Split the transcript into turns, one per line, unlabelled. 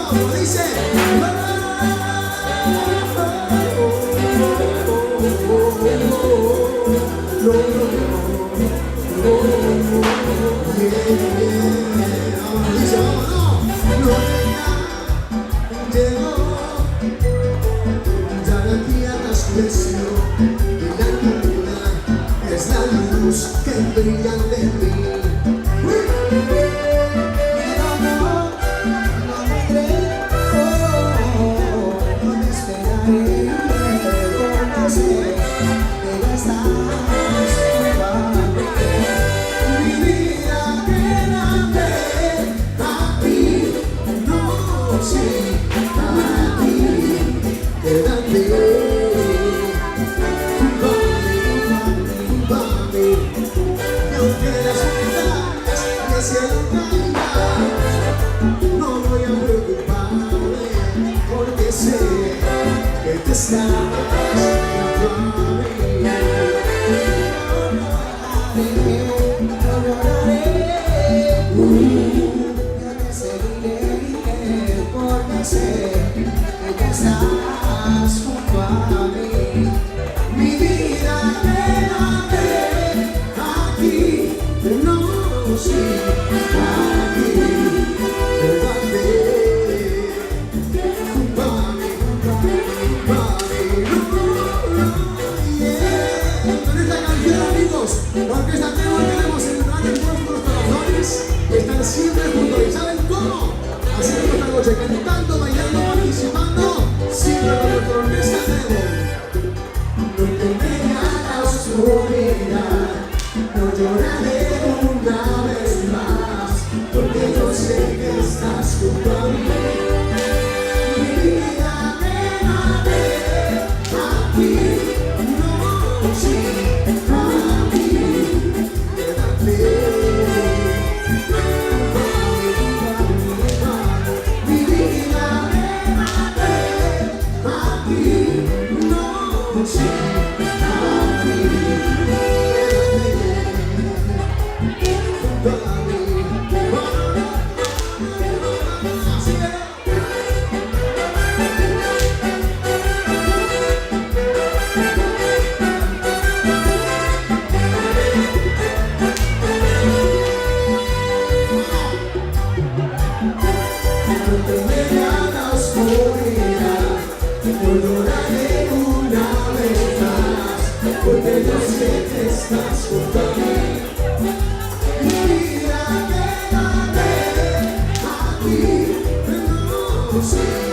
como dice. Es la luz que brilla de mí. No voy a preocuparme porque sé que te estás junto a mí. No lloraré, yo te seguiré porque sé que te estás junto a mí. Mi vida quédate aquí, no sé. Porque esta tema queremos entrar en nuestros corazones y estar siempre juntos. ¿Y saben cómo? Haciendo esta noche, cantando, bailando, participando, siempre con nuestra orquesta de no temeré a la oscuridad, no lloraré una vez más, porque yo sé que estás junto a mí. Mi vida quédate aquí, no sé. Porque yo sé que estás junto a mí. Mi vida quédate aquí, no sé.